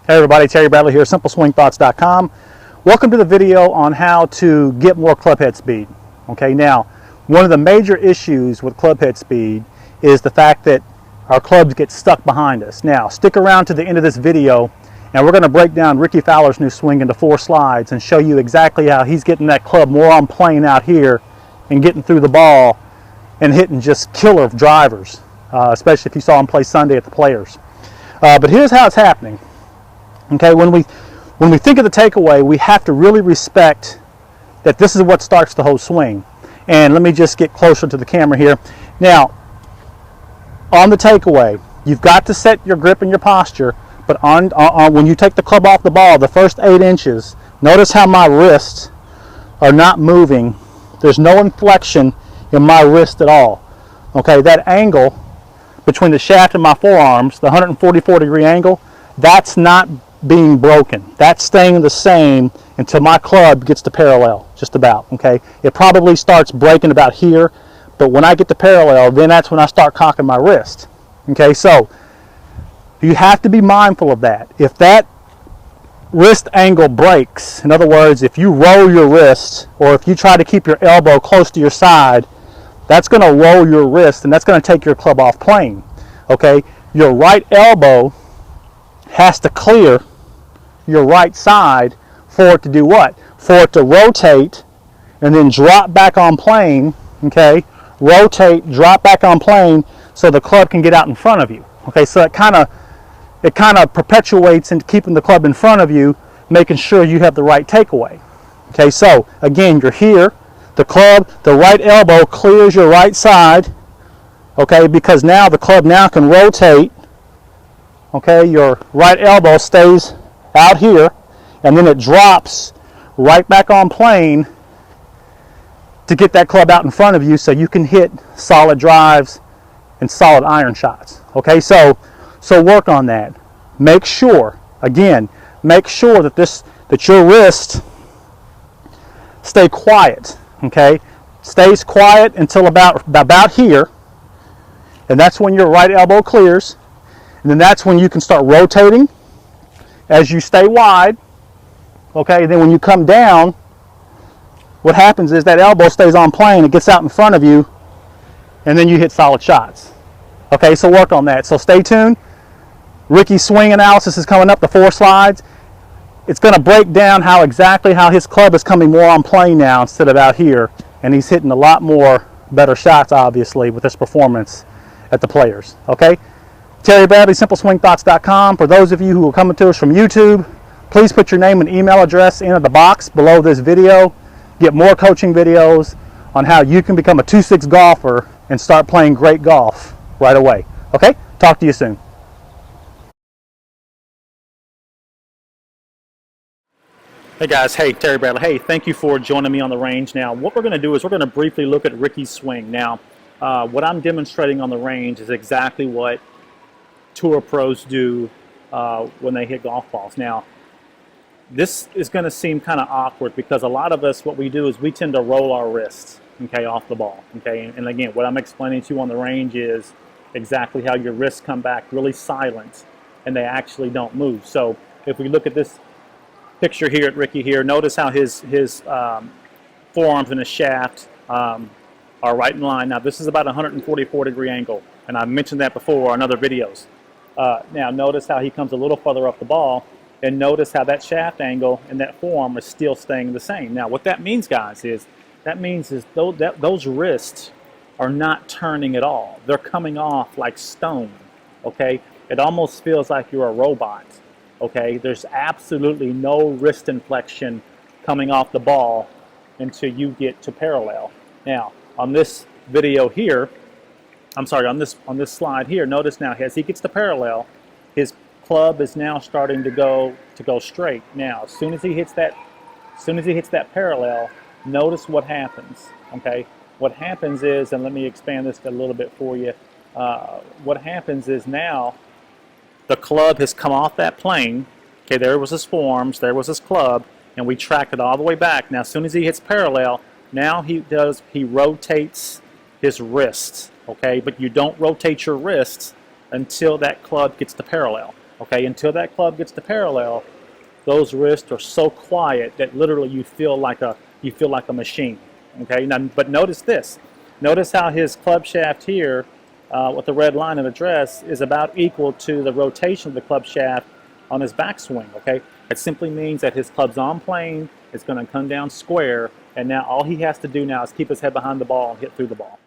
Hey everybody, Terry Bradley here, simpleswingthoughts.com. Welcome to the video on how to get more club head speed. Okay, now, one of the major issues with club head speed is the fact that our clubs get stuck behind us. Now, stick around to the end of this video and we're going to break down Rickie Fowler's new swing into 4 slides and show you exactly how he's getting that club more on plane out here and getting through the ball and hitting just killer drivers, especially if you saw him play Sunday at the Players. But here's how it's happening. Okay, when we think of the takeaway, we have to really respect that this is what starts the whole swing. And let me just get closer to the camera here. Now, on the takeaway, you've got to set your grip and your posture, but when you take the club off the ball, the first 8 inches, notice how my wrists are not moving. There's no inflection in my wrist at all. Okay, that angle between the shaft and my forearms, the 144-degree angle, that's not being broken. That's staying the same until my club gets to parallel, just about, okay? It probably starts breaking about here, but when I get to parallel, then that's when I start cocking my wrist, okay? So you have to be mindful of that. If that wrist angle breaks, in other words, if you roll your wrist or if you try to keep your elbow close to your side, that's going to roll your wrist and that's going to take your club off plane, okay? Your right elbow has to clear your right side for it to do what? For it to rotate and then drop back on plane, okay? Rotate, drop back on plane so the club can get out in front of you. Okay, so it kind of perpetuates into keeping the club in front of you, making sure you have the right takeaway. Okay, so again, you're here, the club, the right elbow clears your right side, okay, because now the club now can rotate. Okay, your right elbow stays out here and then it drops right back on plane to get that club out in front of you so you can hit solid drives and solid iron shots. Okay, so work on that. Make sure, again, make sure that your wrist stay quiet, okay? Stays quiet until about here, and that's when your right elbow clears. And then that's when you can start rotating as you stay wide. Okay, then when you come down, what happens is that elbow stays on plane, it gets out in front of you, and then you hit solid shots. Okay, so work on that. So stay tuned. Rickie's swing analysis is coming up, the 4 slides. It's going to break down exactly how his club is coming more on plane now instead of out here, and he's hitting a lot more better shots, obviously, with this performance at the Players. Okay? Terry Bradley, simpleswingthoughts.com. For those of you who are coming to us from YouTube, please put your name and email address in the box below this video. Get more coaching videos on how you can become a 2-6 golfer and start playing great golf right away. Okay? Talk to you soon. Hey guys, hey, Terry Bradley. Hey, thank you for joining me on the range. Now, what we're going to do is we're going to briefly look at Rickie's swing. Now, what I'm demonstrating on the range is exactly what tour pros do when they hit golf balls. Now, this is going to seem kind of awkward because a lot of us, what we do is we tend to roll our wrists, okay, off the ball, okay? And again, what I'm explaining to you on the range is exactly how your wrists come back really silent and they actually don't move. So if we look at this picture here at Rickie here, notice how his forearms and his shaft are right in line. Now, this is about a 144-degree angle, and I've mentioned that before on other videos. Now notice how he comes a little further up the ball, and notice how that shaft angle and that forearm are still staying the same. Now what that means, guys, is those wrists are not turning at all. They're coming off like stone, okay? It almost feels like you're a robot, okay? There's absolutely no wrist inflection coming off the ball until you get to parallel. Now on this video here, I'm sorry, on this slide here, notice now as he gets to parallel, his club is now starting to go straight. Now, as soon as he hits that parallel, notice what happens. Okay, what happens is, and let me expand this a little bit for you. What happens is now the club has come off that plane. Okay, there was his forearms, there was his club, and we tracked it all the way back. Now, as soon as he hits parallel, now he rotates his wrists. Okay, but you don't rotate your wrists until that club gets to parallel. Okay, until that club gets to parallel, those wrists are so quiet that literally you feel like a machine. Okay, now but notice this. Notice how his club shaft here, with the red line of address, is about equal to the rotation of the club shaft on his backswing. Okay, it simply means that his club's on plane. It's going to come down square, and now all he has to do now is keep his head behind the ball and hit through the ball.